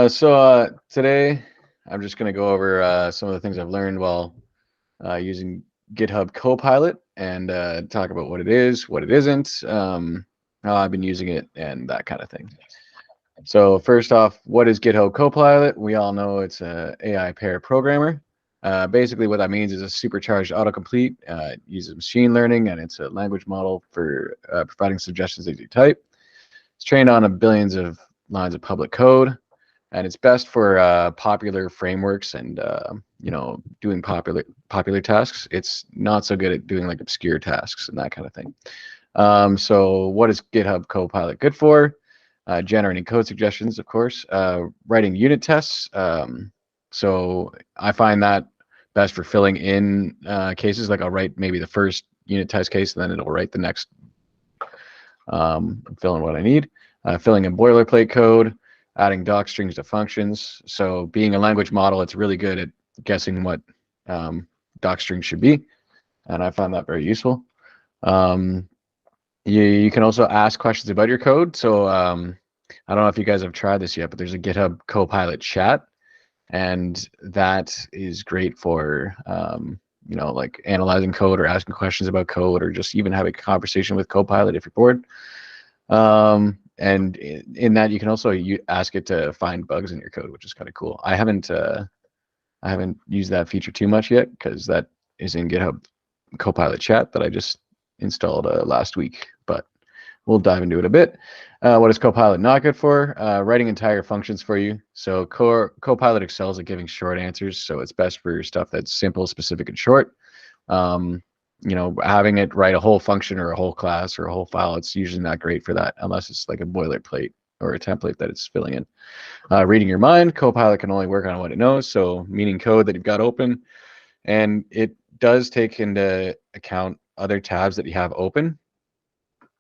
Today I'm just going to go over some of the things I've learned while using GitHub Copilot and talk about what it is, what it isn't, how I've been using it, and that kind of thing. So first off, what is GitHub Copilot? We all know it's a AI pair programmer. Basically what that means is a supercharged autocomplete. It uses machine learning, and it's a language model for providing suggestions as you type. It's trained on billions of lines of public code. And it's best for popular frameworks and doing popular tasks. It's not so good at doing like obscure tasks and that kind of thing. So what is GitHub Copilot good for? Generating code suggestions, of course. Writing unit tests. So I find that best for filling in cases. Like I'll write maybe the first unit test case, and then it'll write the next, fill in what I need. Filling in boilerplate code. Adding doc strings to functions. So being a language model, it's really good at guessing what doc strings should be, and I found that very useful. You can also ask questions about your code. So I don't know if you guys have tried this yet, but there's a GitHub Copilot chat, and that is great for like analyzing code or asking questions about code, or just even having a conversation with Copilot if you're bored. And in that, you can also ask it to find bugs in your code, which is kind of cool. I haven't used that feature too much yet, because that is in GitHub Copilot chat that I just installed last week, but we'll dive into it a bit. What is Copilot not good for? Writing entire functions for you. So Copilot excels at giving short answers, so it's best for stuff that's simple, specific, and short. Having it write a whole function or a whole class or a whole file, it's usually not great for that, unless it's like a boilerplate or a template that it's filling in. Reading your mind, Copilot can only work on what it knows, so meaning code that you've got open, and it does take into account other tabs that you have open,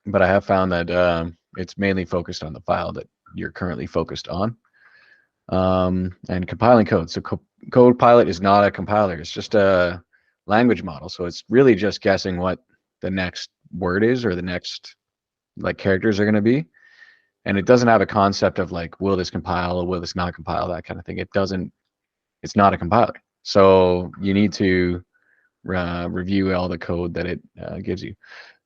but I have found that it's mainly focused on the file that you're currently focused on. And compiling code. So Copilot is not a compiler, it's just a language model, so it's really just guessing what the next word is, or the next like characters are going to be, and it doesn't have a concept of like, will this compile or will this not compile, that kind of thing. It's not a compiler, so you need to review all the code that it gives you.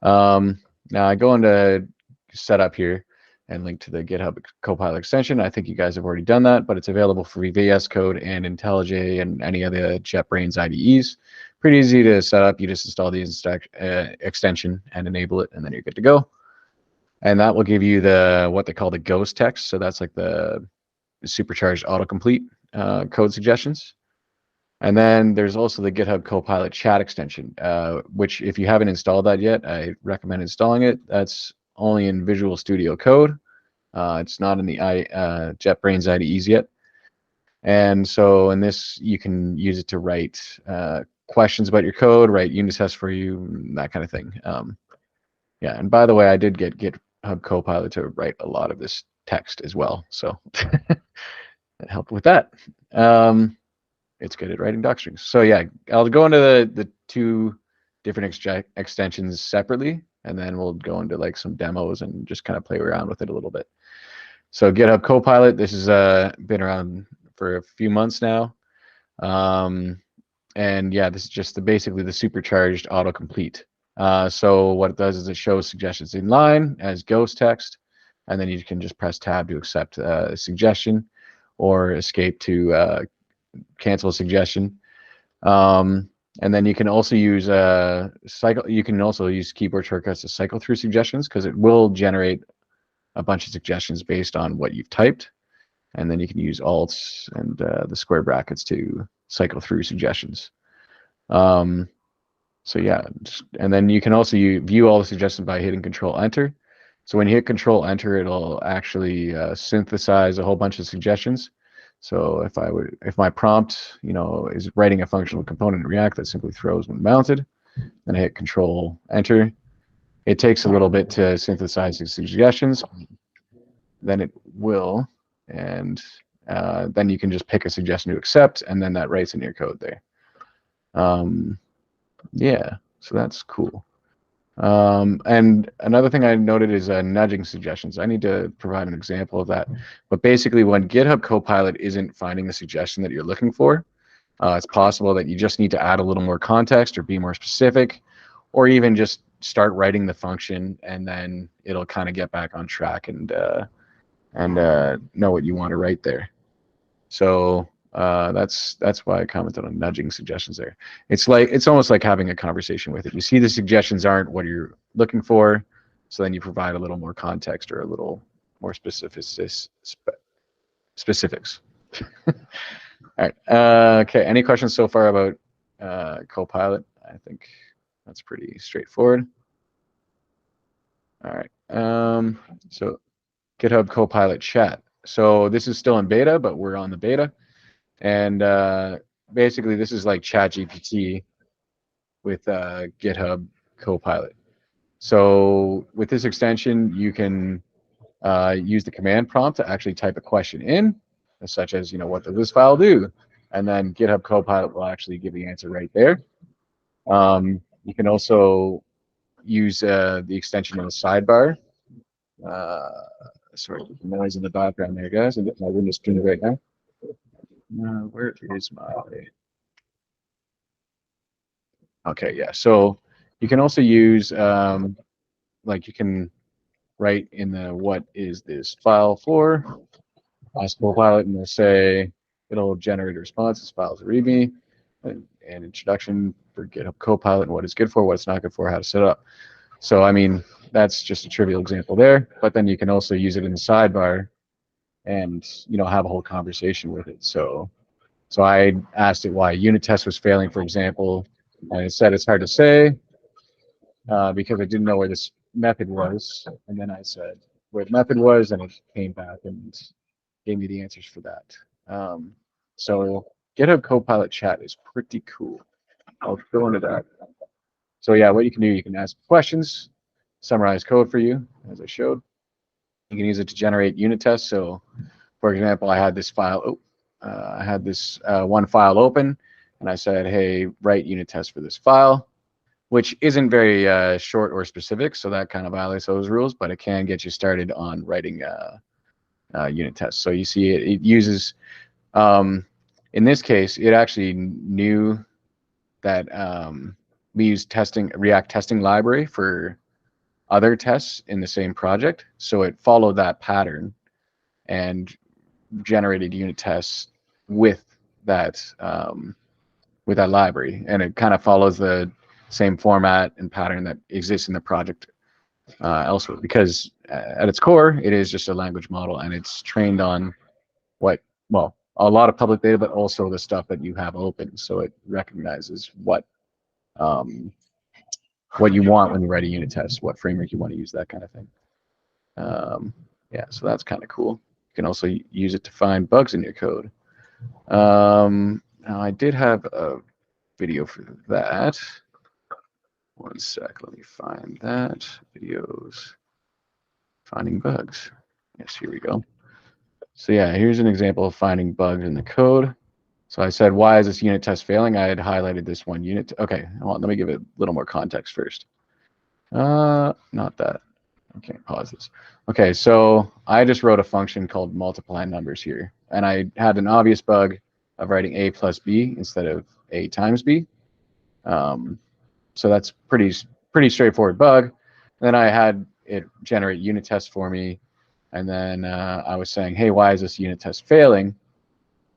Now I go into setup here and link to the GitHub Copilot extension. I think you guys have already done that, but it's available for VS Code and IntelliJ and any of the JetBrains IDEs. Pretty easy to set up. You just install the extension and enable it, and then you're good to go. And that will give you what they call the ghost text. So that's like the supercharged autocomplete code suggestions. And then there's also the GitHub Copilot chat extension, which if you haven't installed that yet, I recommend installing it. That's only in Visual Studio Code. It's not in the JetBrains IDEs yet. And so in this, you can use it to write questions about your code, write unit tests for you, that kind of thing. Yeah, and by the way, I did get GitHub Copilot to write a lot of this text as well, so it helped with that. It's good at writing doc strings. So yeah, I'll go into the two different extensions separately, and then we'll go into like some demos and just kind of play around with it a little bit. So GitHub Copilot, this has been around for a few months now. And yeah, this is just basically the supercharged autocomplete. So what it does is it shows suggestions in line as ghost text, and then you can just press tab to accept a suggestion, or escape to cancel a suggestion. And then you can also use You can also use keyboard shortcuts to cycle through suggestions, because it will generate a bunch of suggestions based on what you've typed, and then you can use Alt and the square brackets to cycle through suggestions. So yeah, and then you can also view all the suggestions by hitting Control Enter. So when you hit Control Enter, it'll actually synthesize a whole bunch of suggestions. So if my prompt, is writing a functional component in React that simply throws when mounted, then I hit Control Enter. It takes a little bit to synthesize the suggestions. Then it will, and then you can just pick a suggestion to accept, and then that writes in your code there. Yeah, so that's cool. And another thing I noted is nudging suggestions. I need to provide an example of that. But basically, when GitHub Copilot isn't finding the suggestion that you're looking for, it's possible that you just need to add a little more context or be more specific, or even just start writing the function, and then it'll kind of get back on track and know what you want to write there. So that's why I commented on nudging suggestions there. It's almost like having a conversation with it. You see the suggestions aren't what you're looking for, so then you provide a little more context or a little more specifics. All right. Okay. Any questions so far about Copilot? I think that's pretty straightforward. All right. So GitHub Copilot chat. So this is still in beta, but we're on the beta. And basically, this is like ChatGPT with GitHub Copilot. So with this extension, you can use the command prompt to actually type a question in, such as, what does this file do? And then GitHub Copilot will actually give the answer right there. You can also use the extension in the sidebar. Sorry, the noise in the background there, guys. I'm getting my Windows printed right now. Where is my... Okay, yeah. So you can also use, like you can write in the what is this file for, ask Copilot, and it'll generate a response. This file is a README, an introduction for GitHub Copilot, and what it's good for, what it's not good for, how to set it up. So, I mean, that's just a trivial example there, but then you can also use it in the sidebar and, have a whole conversation with it. So I asked it why unit test was failing, for example, and it said it's hard to say because I didn't know where this method was. And then I said where the method was, and it came back and gave me the answers for that. So GitHub Copilot chat is pretty cool. I'll go into that. So yeah, what you can do, you can ask questions, summarize code for you, as I showed. You can use it to generate unit tests. So for example, I had this file, I had this one file open, and I said, hey, write unit test for this file, which isn't very short or specific, so that kind of violates those rules, but it can get you started on writing unit tests. So you see it uses, in this case, it actually knew that we use React testing library for other tests in the same project. So it followed that pattern and generated unit tests with that library, and it kind of follows the same format and pattern that exists in the project elsewhere, because at its core it is just a language model, and it's trained on a lot of public data, but also the stuff that you have open, so it recognizes what you want when you write a unit test, what framework you want to use, that kind of thing. Yeah, so that's kind of cool. You can also use it to find bugs in your code. Now I did have a video for that. One sec, let me find that. Videos, finding bugs. Yes, here we go. So yeah, here's an example of finding bugs in the code. So I said, why is this unit test failing? I had highlighted this one unit. Okay, hold on, let me give it a little more context first. Not that. Okay, pause this. Okay, so I just wrote a function called multiply numbers here, and I had an obvious bug of writing a plus b instead of a times b. So that's pretty straightforward bug. And then I had it generate unit tests for me, and then I was saying, hey, why is this unit test failing?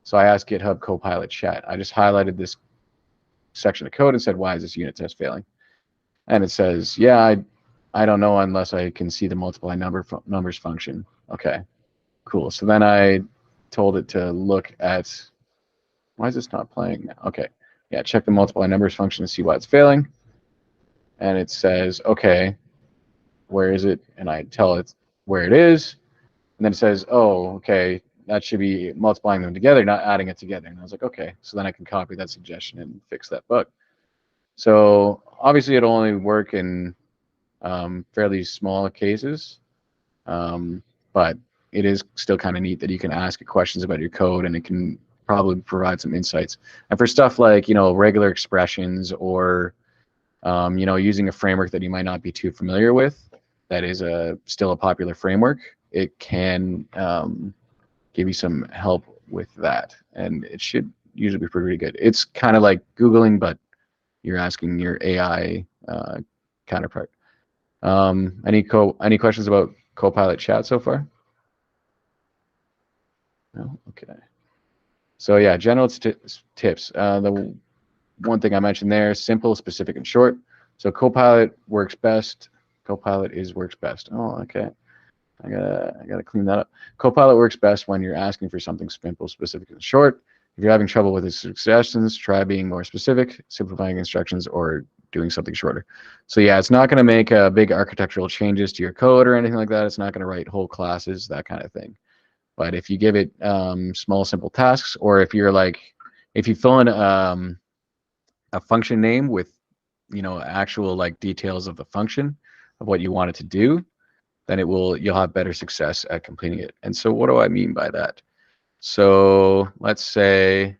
So I asked GitHub Copilot chat. I just highlighted this section of code and said, why is this unit test failing? And it says, yeah, I don't know unless I can see the multiply numbers function. Okay, cool. So then I told it to look at, why is this not playing now? Okay, yeah, check the multiply numbers function to see why it's failing. And it says, okay, where is it? And I tell it where it is. And then it says, oh, okay, that should be multiplying them together, not adding it together. And I was like, okay, so then I can copy that suggestion and fix that bug. So obviously it'll only work in fairly small cases, but it is still kind of neat that you can ask it questions about your code, and it can probably provide some insights. And for stuff like, regular expressions or Using a framework that you might not be too familiar with, that is still a popular framework, it can give you some help with that, and it should usually be pretty good. It's kind of like Googling, but you're asking your AI counterpart. Any questions about Copilot chat so far? No? Okay. So yeah, general tips. The one thing I mentioned there, simple, specific, and short. So Copilot works best. Copilot works best. Oh, okay. I gotta clean that up. Copilot works best when you're asking for something simple, specific, and short. If you're having trouble with its suggestions, try being more specific, simplifying instructions, or doing something shorter. So yeah, it's not going to make big architectural changes to your code or anything like that. It's not going to write whole classes, that kind of thing. But if you give it small, simple tasks, or if you fill in a function name with, actual like details of the function of what you want it to do, then you'll have better success at completing it. And so what do I mean by that? So let's say,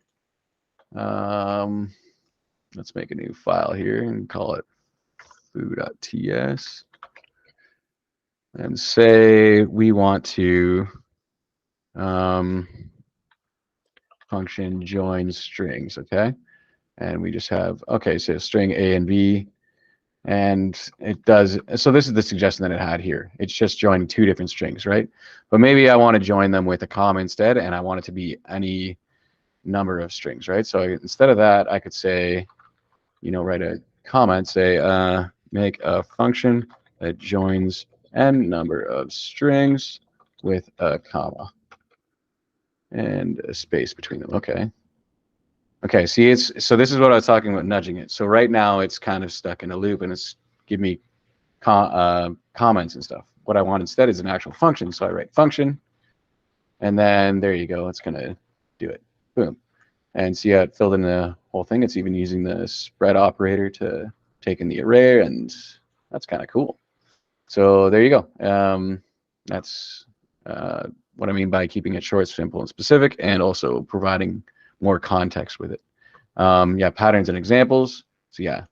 let's make a new file here and call it foo.ts, and say we want to function join strings, okay? And we just have, okay, so string A and B, and it does, so this is the suggestion that it had here. It's just joining two different strings, right? But maybe I want to join them with a comma instead, and I want it to be any number of strings, right? So instead of that, I could say, write a comment, say, make a function that joins n number of strings with a comma and a space between them. Okay, see, so this is what I was talking about, nudging it. So right now it's kind of stuck in a loop, and it's give me comments and stuff. What I want instead is an actual function. So I write function, and then there you go. It's gonna do it. Boom. And see how it filled in the whole thing. It's even using the spread operator to take in the array, and that's kind of cool. So there you go. That's what I mean by keeping it short, simple, and specific, and also providing more context with it. Yeah, patterns and examples. So yeah,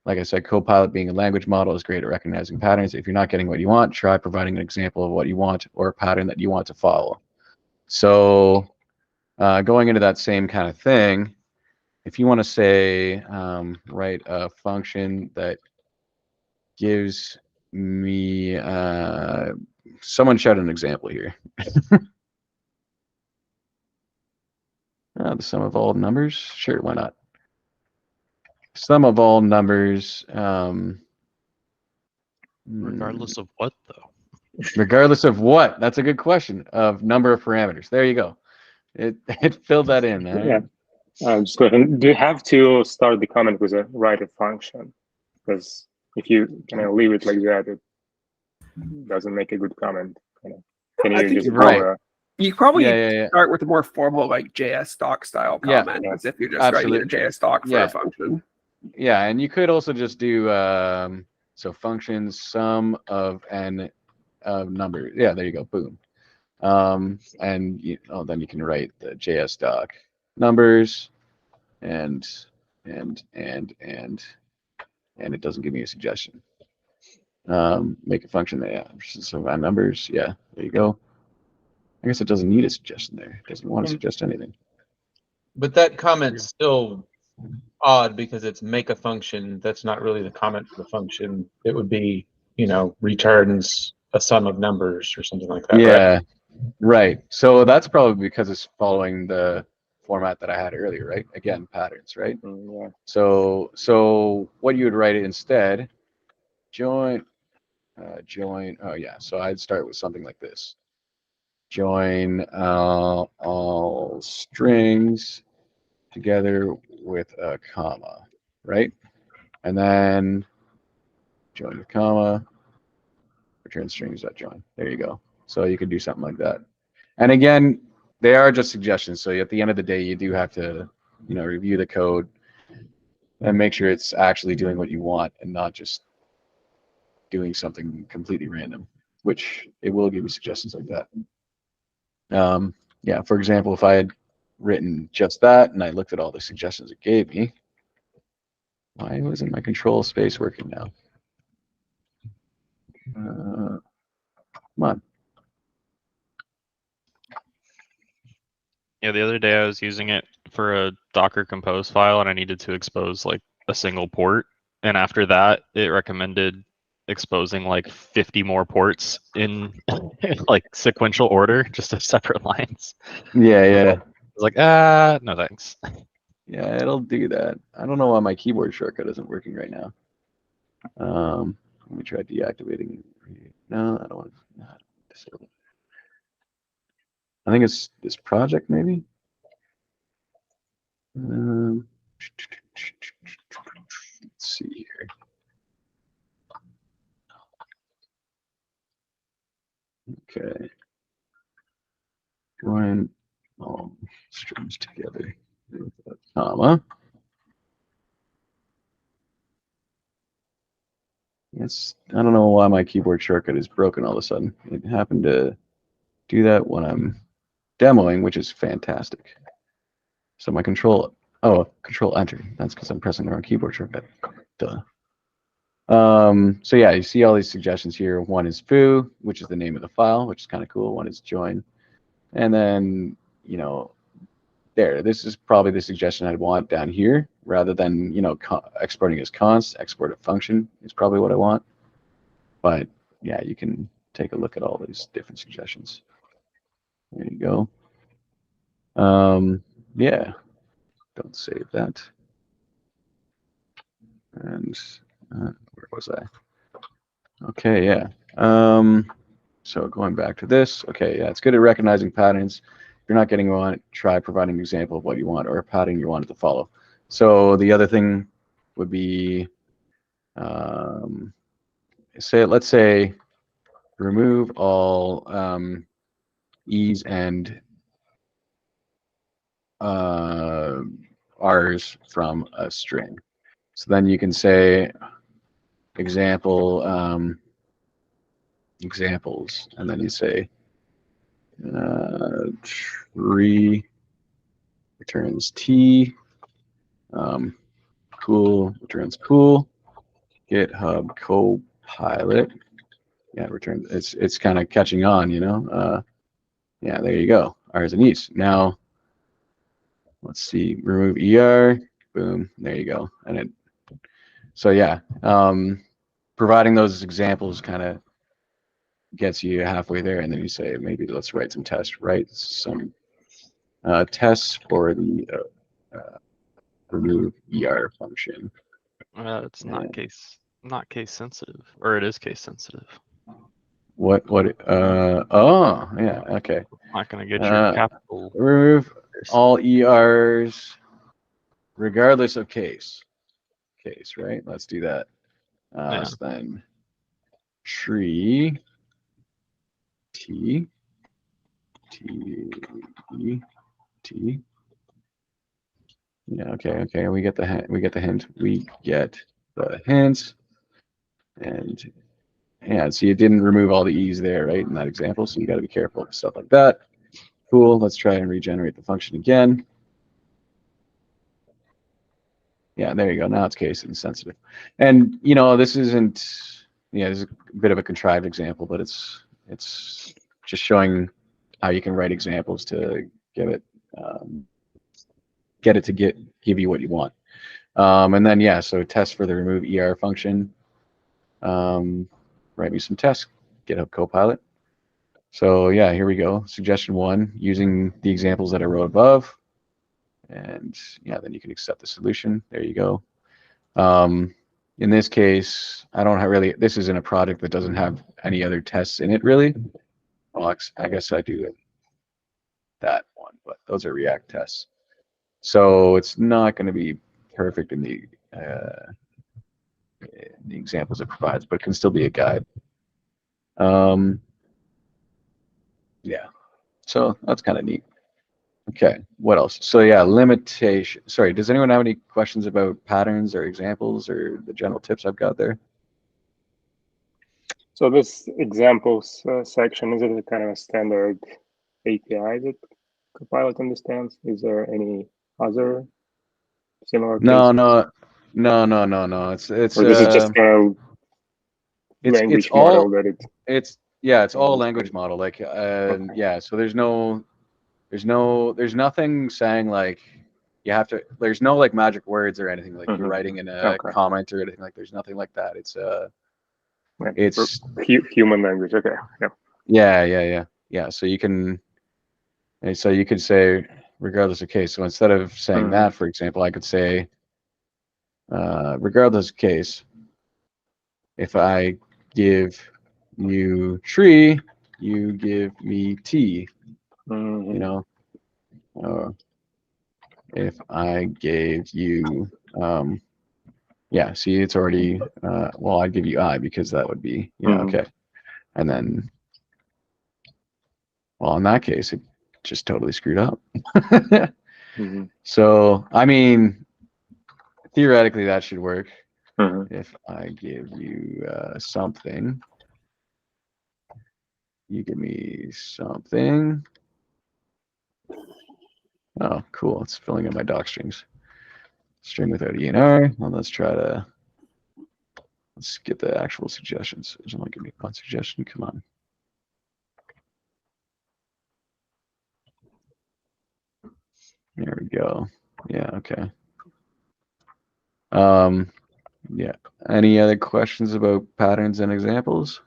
like I said, Copilot being a language model is great at recognizing patterns. If you're not getting what you want, try providing an example of what you want or a pattern that you want to follow. So going into that same kind of thing, if you want to say, write a function that gives me, someone shout an example here. The sum of all numbers? Sure, why not? Sum of all numbers. Regardless of what, though? Regardless of what? That's a good question. Of number of parameters. There you go. It filled that in. Yeah. Just go ahead. Do you have to start the comment with a write a function? Because if you leave it like that, it doesn't make a good comment. Can you just right? You probably start with a more formal, like JS doc style comment, as if you're just writing a JS doc for a function. Yeah, and you could also just do so functions sum of n of numbers. Yeah, there you go. Boom. And then you can write the JS doc numbers, and it doesn't give me a suggestion. Make a function that so on numbers. Yeah, there you go. I guess it doesn't need a suggestion there. It doesn't want to suggest anything. But that comment's still odd because it's make a function. That's not really the comment for the function. It would be, returns a sum of numbers or something like that. Yeah, right. So that's probably because it's following the format that I had earlier, right? Again, patterns, right? Yeah. So what you would write it instead, join. Oh yeah. So I'd start with something like this. Join all strings together with a comma, right? And then join with comma, return strings.join. There you go. So you could do something like that. And again, they are just suggestions. So at the end of the day, you do have to, review the code and make sure it's actually doing what you want and not just doing something completely random, which it will give you suggestions like that. Yeah, for example, if I had written just that and I looked at all the suggestions it gave me, Why wasn't my control space working now? Come on. Yeah, the other day I was using it for a Docker Compose file, and I needed to expose like a single port. And after that, it recommended exposing like 50 more ports in like sequential order, just as separate lines. Yeah, yeah. I was like, no thanks. Yeah, it'll do that. I don't know why my keyboard shortcut isn't working right now. Let me try deactivating. No, I don't want to disable it. I think it's this project, maybe. Let's see here. Okay. Join all strings together. Comma. Yes, I don't know why my keyboard shortcut is broken all of a sudden. It happened to do that when I'm demoing, which is fantastic. So my control enter. That's because I'm pressing the wrong keyboard shortcut. Duh. So yeah, you see all these suggestions here. One is foo, which is the name of the file, which is kind of cool. One is join. And then, you know, this is probably the suggestion I'd want down here rather than, you know, exporting as const, export a function is probably what I want. But yeah, you can take a look at all these different suggestions. There you go. Yeah, don't save that. And where was I? Okay, yeah. So going back to this, okay, yeah, it's good at recognizing patterns. If you're not getting one, try providing an example of what you want or a pattern you want it to follow. So the other thing would be, let's say, remove all E's and R's from a string. So then you can say examples, and then you say tree returns T, cool returns cool, GitHub Copilot, yeah, returns, it's kind of catching on, you know. Yeah, there you go, R's and E's. Now let's see, remove ER, boom, there you go. And it, so yeah, providing those examples kind of gets you halfway there, and then you say maybe let's write some tests, write some tests for the remove ER function. It's not case sensitive, or it is case sensitive. What oh yeah, okay. Not gonna get your capital. Remove all ERs regardless of case, right? Let's do that. Yeah. So then tree T yeah, okay, we get the hint, we get the hint, and yeah, so you didn't remove all the E's there, right, in that example, so you got to be careful with stuff like that. Cool, let's try and regenerate the function again. Yeah, there you go, now it's case insensitive. And, you know, this isn't, yeah, this is a bit of a contrived example, but it's just showing how you can write examples to get it to give you what you want. And then, yeah, so test for the remove ER function. Write me some tests, GitHub Copilot. So yeah, here we go. Suggestion 1, using the examples that I wrote above. And yeah, then you can accept the solution. There you go. In this case, I don't have really, this isn't a project that doesn't have any other tests in it really. Well, I guess I do that one, but those are React tests. So it's not going to be perfect in the examples it provides, but it can still be a guide. Yeah, so that's kind of neat. Okay, what else? So yeah, limitation. Sorry, does anyone have any questions about patterns or examples or the general tips I've got there? So this examples section, is it a kind of a standard API that Copilot understands? Is there any other similar cases? No, No. It's Or this is just a language model that it. it's all language model. Like yeah. So there's nothing saying like you have to. There's no like magic words or anything like you're writing in a comment or anything like. There's nothing like that. It's human language. Okay. Yeah. So you can. And so you could say regardless of case. So instead of saying that, for example, I could say regardless of case. If I give you tree, you give me tea. You know, if I gave you, yeah. See, it's already. Well, I'd give you I because that would be okay. And then, well, in that case, it just totally screwed up. So, I mean, theoretically, that should work. If I give you something, you give me something. Oh, cool. It's filling in my doc strings. String without ENR. Well, let's get the actual suggestions. There's only going to be one suggestion. Come on. There we go. Yeah, okay. Yeah. Any other questions about patterns and examples?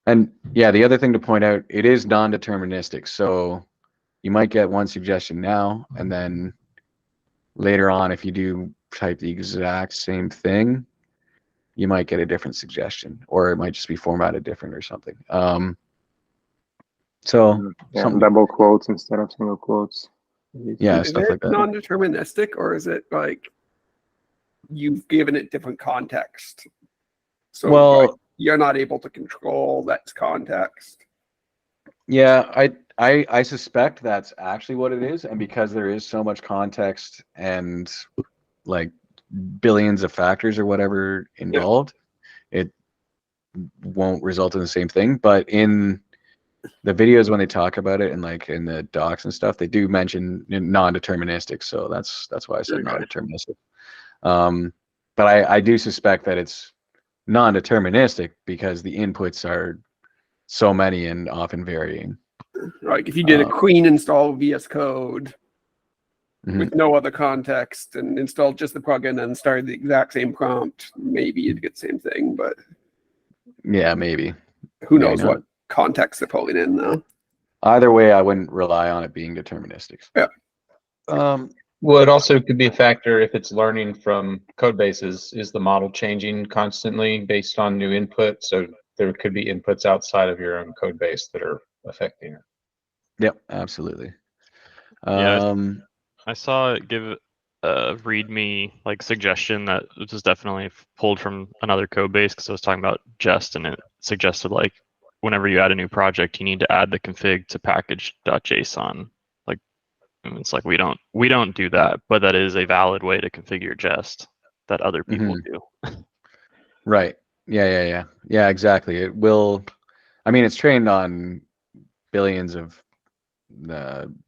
And yeah, the other thing to point out, it is non-deterministic. So you might get one suggestion now, and then later on, if you do type the exact same thing, you might get a different suggestion, or it might just be formatted different or something. So double quotes instead of single quotes. Yeah, is stuff it like that. Non-deterministic, or is it like you've given it different context? So like, you're not able to control that context. Yeah, I suspect that's actually what it is, and because there is so much context and like billions of factors or whatever involved, it won't result in the same thing. But in the videos when they talk about it and like in the docs and stuff, they do mention non-deterministic. So that's why I said non-deterministic. But I do suspect that it's non-deterministic because the inputs are so many and often varying. Like if you did a clean install VS Code with no other context and installed just the plugin and started the exact same prompt, maybe you'd get the same thing. But yeah, maybe. Who knows what context they're pulling in though. Either way, I wouldn't rely on it being deterministic. Yeah. Well, it also could be a factor if it's learning from code bases. Is the model changing constantly based on new input? So there could be inputs outside of your own code base that are affecting it. Yep, absolutely. Yeah, I saw it give a README like suggestion that was definitely pulled from another code base because I was talking about Jest, and it suggested like whenever you add a new project, you need to add the config to package.json. Like, and it's like we don't do that, but that is a valid way to configure Jest that other people do. Right. Yeah, exactly. It will. I mean, it's trained on billions of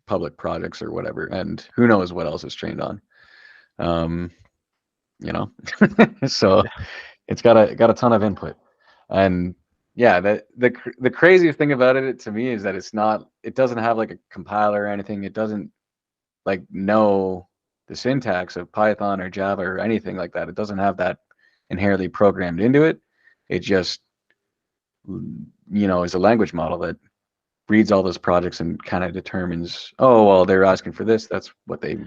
public projects or whatever, and who knows what else it's trained on. So it's got a ton of input, and yeah, the craziest thing about it to me is that it doesn't have like a compiler or anything. It doesn't like know the syntax of Python or Java or anything like that. It doesn't have that inherently programmed into it. It just is a language model that reads all those projects and kind of determines, oh well, they're asking for this, that's what they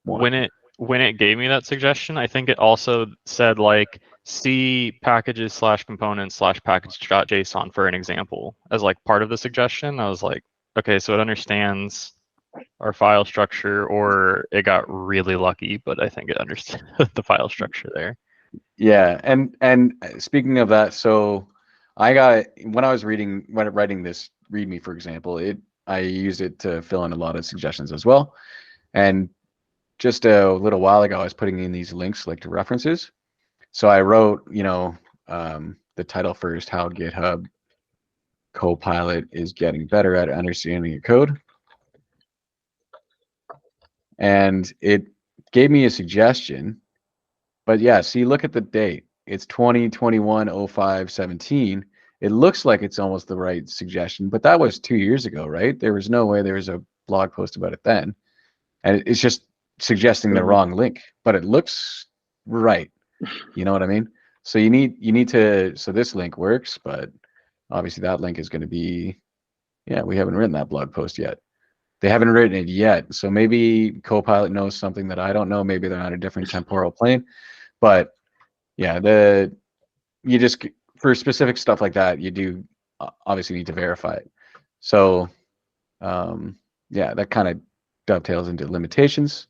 want. When it gave me that suggestion, I think it also said like C packages / components / package.json for an example as like part of the suggestion. I was like, okay, so it understands our file structure, or it got really lucky, but I think it understood the file structure there. Yeah, and speaking of that, so when I was writing this README, for example, I used it to fill in a lot of suggestions as well. And just a little while ago, I was putting in these links like to references. So I wrote, the title first, how GitHub Copilot is getting better at understanding your code. And it gave me a suggestion. But yeah, see, look at the date. It's 2021-05-17. It looks like it's almost the right suggestion, but that was 2 years ago, right? There was no way there was a blog post about it then. And it's just suggesting the wrong link, but it looks right. You know what I mean? So you need to, so this link works, but obviously that link is going to be, yeah, we haven't written that blog post yet. They haven't written it yet. So maybe Copilot knows something that I don't know. Maybe they're on a different temporal plane. But yeah, you just, for specific stuff like that, you do obviously need to verify it. So yeah, that kind of dovetails into limitations.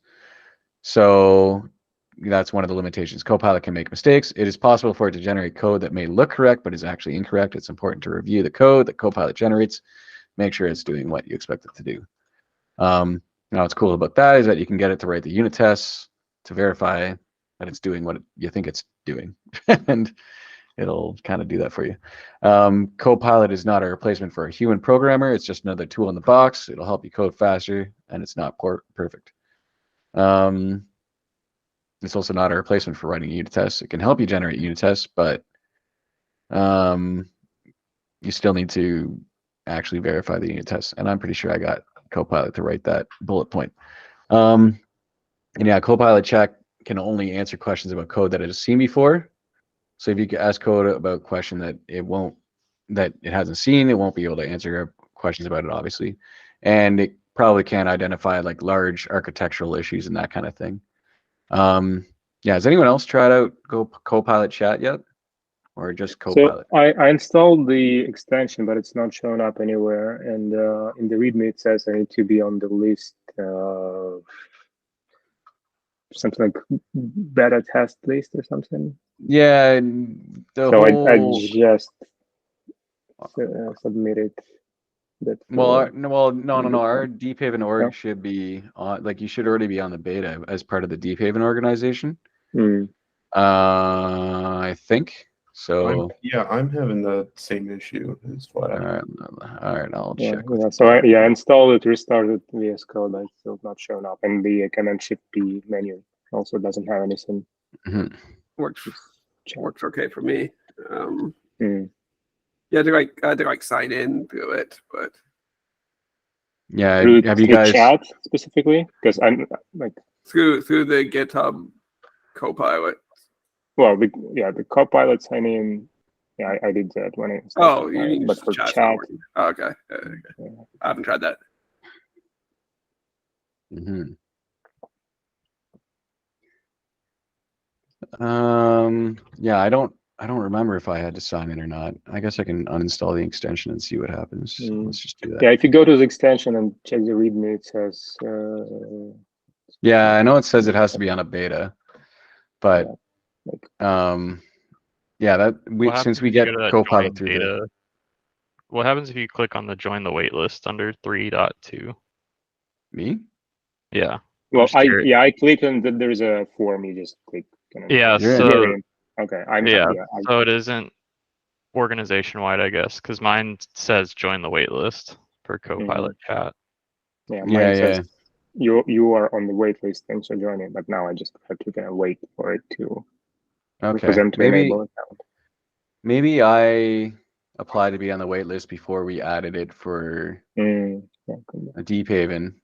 So that's one of the limitations. Copilot can make mistakes. It is possible for it to generate code that may look correct, but is actually incorrect. It's important to review the code that Copilot generates, make sure it's doing what you expect it to do. Now what's cool about that is that you can get it to write the unit tests to verify that it's doing what you think it's doing. And it'll kind of do that for you. Copilot is not a replacement for a human programmer. It's just another tool in the box. It'll help you code faster, and it's not perfect. It's also not a replacement for writing unit tests. It can help you generate unit tests, but you still need to actually verify the unit tests. And I'm pretty sure I got Copilot to write that bullet point. And yeah, Copilot chat can only answer questions about code that it has seen before. So if you ask code about a question that it hasn't seen, it won't be able to answer questions about it, obviously. And it probably can't identify like large architectural issues and that kind of thing. Yeah, has anyone else tried out Copilot chat yet? Or just Copilot? So I installed the extension, but it's not showing up anywhere. And in the README, it says I need to be on the list of something like beta test list or something. Yeah, I just submitted that. No. Our Deephaven org should be on, like, you should already be on the beta as part of the Deephaven organization. I think so. I'm having the same issue as Flat. All right, I'll check. Yeah, so I installed it, restarted VS Code, but it's still not showing up, and the Command Shift P menu also doesn't have anything. Works okay for me. Yeah, I had to sign in to it, but yeah, through have you guys chat specifically? Because I'm like through the GitHub Copilot. Well, the Copilot sign in. Yeah, I did that when I. Oh, you mean but for chat? Okay. Yeah. I haven't tried that. Yeah, I don't remember if I had to sign in or not. I guess I can uninstall the extension and see what happens. Let's just do that. Yeah, if you go to the extension and check the README, it says. Yeah, I know it says it has to be on a beta, but yeah, since we get Copilot through data. What happens if you click on the join the waitlist under 3.2? Me? Yeah. Well, I clicked and there's a form. You just click. Yeah. So okay. So it isn't organization wide, I guess, because mine says join the waitlist for Copilot chat. Yeah. Mine says you are on the waitlist. Thanks for joining. But now I just have to kind of wait for it to. Okay. For them to enable account. Maybe I applied to be on the wait list before we added it for a Deephaven,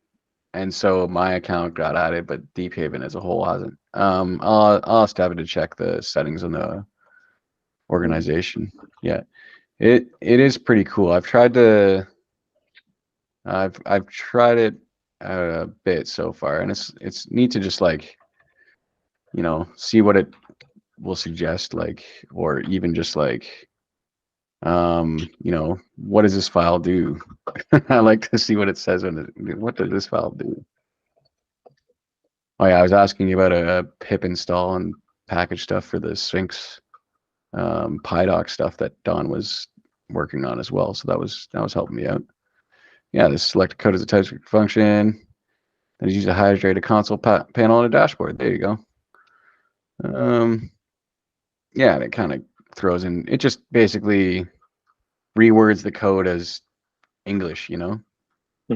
and so my account got added, but Deephaven as a whole hasn't. I'll have to check the settings on the organization. Yeah, it is pretty cool. I've tried it a bit so far, and it's neat to just like, see what it will suggest, like, or even just like, what does this file do? I like to see what it says what does this file do? Oh yeah, I was asking you about a pip install and package stuff for the Sphinx PyDoc stuff that Don was working on as well. So that was helping me out. Yeah, this select code as a TypeScript function. Then use a hydrated console panel on a dashboard. There you go. Yeah, and it kind of throws in. It just basically rewords the code as English,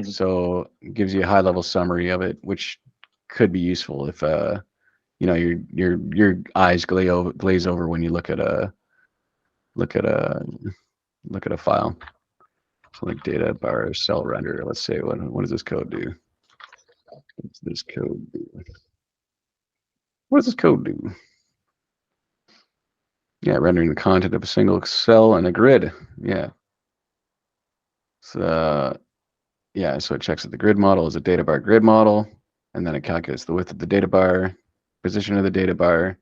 So it gives you a high-level summary of it, which could be useful if you know, your eyes glaze over when you look at a file. So like data bar cell render. Let's say what does this code do? What's this code do? What does this code do? Yeah, rendering the content of a single cell and a grid. Yeah. So yeah, so it checks that the grid model is a data bar grid model, and then it calculates the width of the data bar, position of the data bar,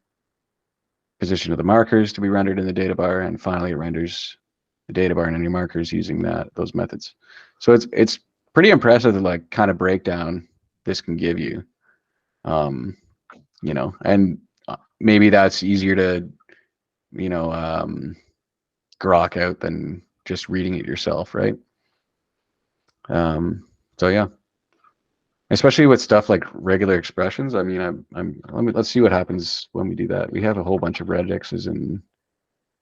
position of the markers to be rendered in the data bar, and finally it renders the data bar and any markers using those methods. So it's pretty impressive the like kind of breakdown this can give you. You know, and maybe that's easier to, you know, grok out than just reading it yourself, right? So yeah, especially with stuff like regular expressions. I mean, let's see what happens when we do that. We have a whole bunch of regexes in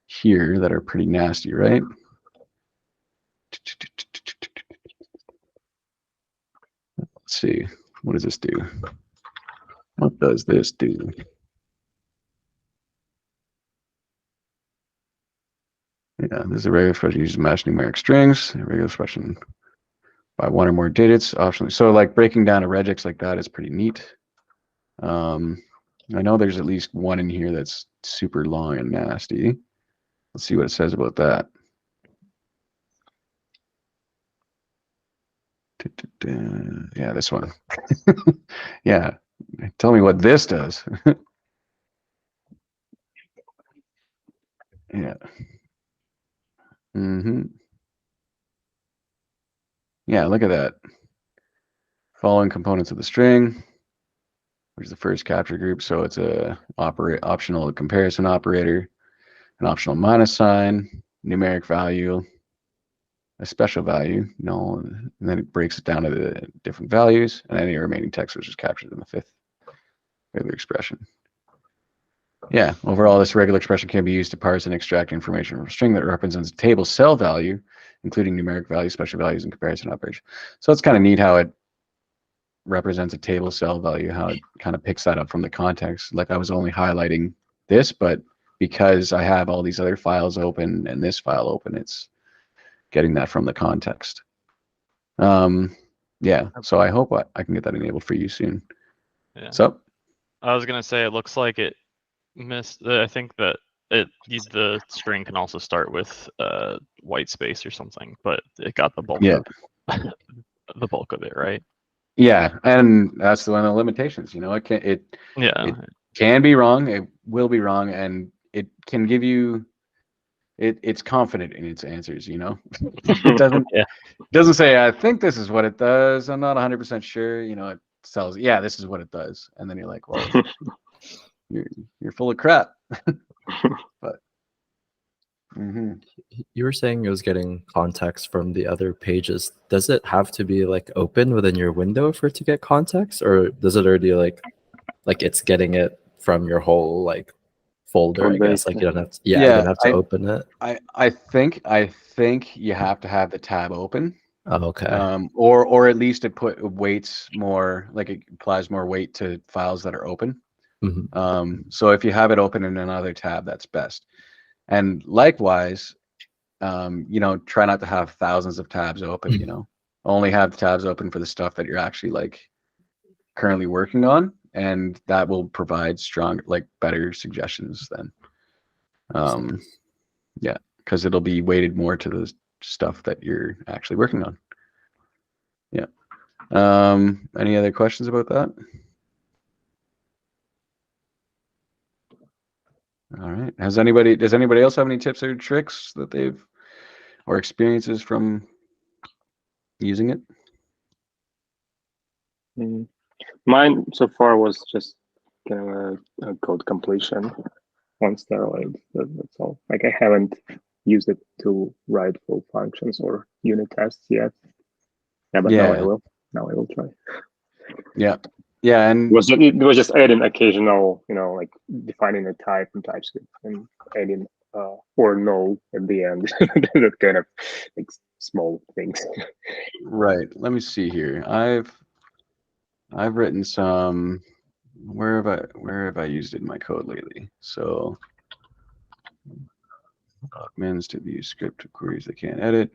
here that are pretty nasty, right? Let's see, what does this do? What does this do? Yeah, this is a regular expression uses matched numeric strings. A regular expression by one or more digits, optionally. So like breaking down a regex like that is pretty neat. I know there's at least one in here that's super long and nasty. Let's see what it says about that. Yeah, this one. Yeah, tell me what this does. Yeah. Yeah, look at that. Following components of the string, which is the first capture group. So it's a optional comparison operator, an optional minus sign, numeric value, a special value, null, and then it breaks it down to the different values, and any remaining text which is captured in the fifth regular expression. Yeah, overall, this regular expression can be used to parse and extract information from a string that represents a table cell value, including numeric values, special values, and comparison operation. So it's kind of neat how it represents a table cell value, how it kind of picks that up from the context. Like I was only highlighting this, but because I have all these other files open and this file open, it's getting that from the context. Yeah, so I hope I can get that enabled for you soon. Yeah. So I was gonna say it looks like it missed. I think that the string can also start with white space or something, but it got the bulk yeah, of the bulk of it, right? yeah, and that's one of the limitations. You know, it can be wrong, it will be wrong, and it can give you. It's confident in its answers. You know, it doesn't say I think this is what it does. I'm not 100% sure. You know, it tells yeah, this is what it does, and then you're like, well, you're full of crap. But you were saying it was getting context from the other pages. Does it have to be like open within your window for it to get context, or does it already like it's getting it from your whole like folder? I guess like you don't have to, you don't have to open it. I think you have to have the tab open. Oh, okay. Or at least it weights more, like it applies more weight to files that are open. So if you have it open in another tab, that's best. And likewise, you know, try not to have thousands of tabs open. You know, only have tabs open for the stuff that you're actually like currently working on, and that will provide better suggestions then. Yeah, because it'll be weighted more to the stuff that you're actually working on. Yeah. Any other questions about that? All right. Does anybody else have any tips or tricks that they've or experiences from using it? Mine so far was just kind of a code completion on steroids. That's all. Like I haven't used it to write full functions or unit tests yet. Yeah, but now I will. Now I will try. Yeah. Yeah, and it was just adding occasional, you know, like defining a type in TypeScript and adding or no at the end. That kind of like small things. Right. Let me see here. I've written some. Where have I used it in my code lately? So admins to view script queries they can't edit.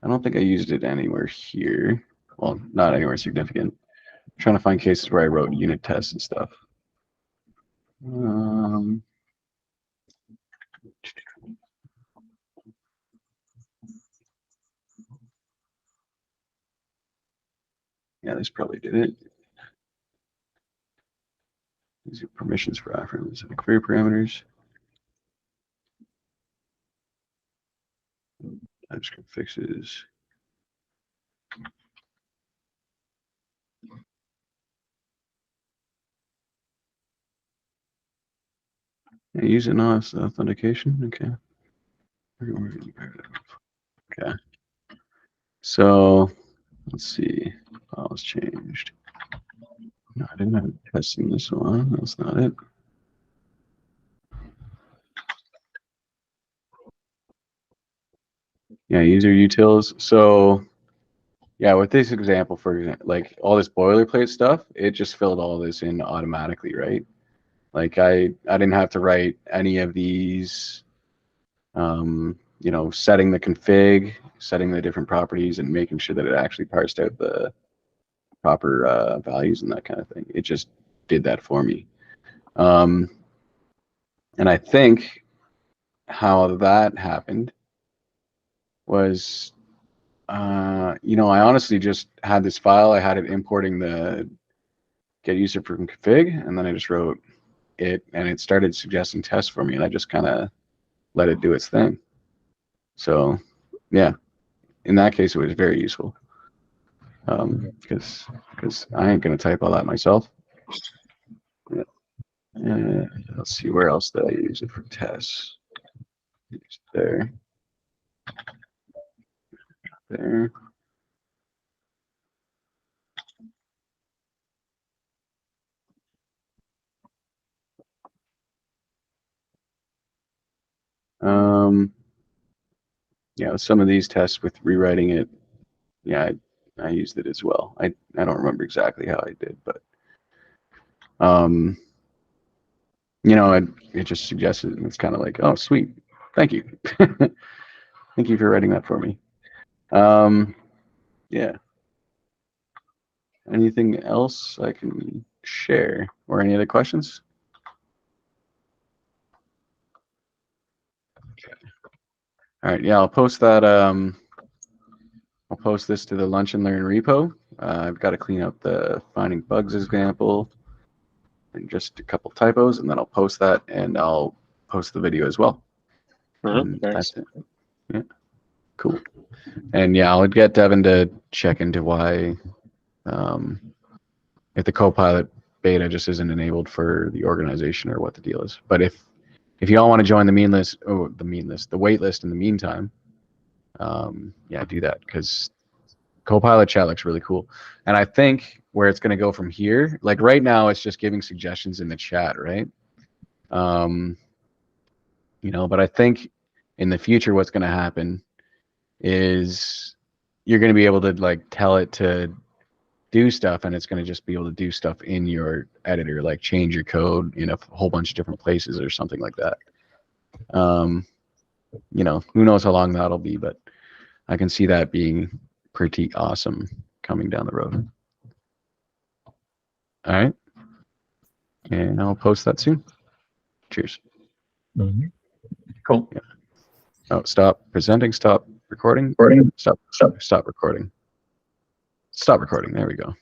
I don't think I used it anywhere here. Well, not anywhere significant. I'm trying to find cases where I wrote unit tests and stuff. Yeah, this probably did it. These are permissions for iframes and query parameters. TypeScript fixes. Yeah, use it now as authentication. Okay. Okay. So let's see. Files changed. No, I didn't have testing this one. That's not it. Yeah, user utils. So yeah, with this example, for example, like all this boilerplate stuff, it just filled all this in automatically, right? Like I didn't have to write any of these, you know, setting the config, setting the different properties, and making sure that it actually parsed out the proper values and that kind of thing. It just did that for me. And I think how that happened was, you know, I honestly just had this file. I had it importing the get user from config, and then I just wrote it, and it started suggesting tests for me, and I just kind of let it do its thing. So, yeah, in that case, it was very useful. Because I ain't gonna type all that myself. Yeah. Let's see, where else did I use it for tests? There. There. Yeah, with some of these tests with rewriting it, yeah, I used it as well. I don't remember exactly how I did, but you know, it just suggested, and it's kind of like, oh, sweet, thank you, thank you for writing that for me. Yeah. Anything else I can share, or any other questions? Okay. All right. Yeah, I'll post that. I'll post this to the Lunch and Learn repo. I've got to clean up the finding bugs example and just a couple typos, and then I'll post that, and I'll post the video as well. And Nice. that's it. Yeah. Cool. And yeah, I'll get Devin to check into why if the Copilot beta just isn't enabled for the organization, or what the deal is. But if you all want to join the the wait list in the meantime, yeah, do that, because Copilot chat looks really cool. And I think where it's going to go from here, like right now, it's just giving suggestions in the chat, right? You know, but I think in the future, what's going to happen is you're going to be able to like tell it to do stuff, and it's going to just be able to do stuff in your editor, like change your code in a whole bunch of different places or something like that. You know, who knows how long that'll be, but I can see that being pretty awesome coming down the road. All right. And I'll post that soon. Cheers. Cool. Yeah. Oh, stop presenting. Stop recording. Stop recording. Stop recording. There we go.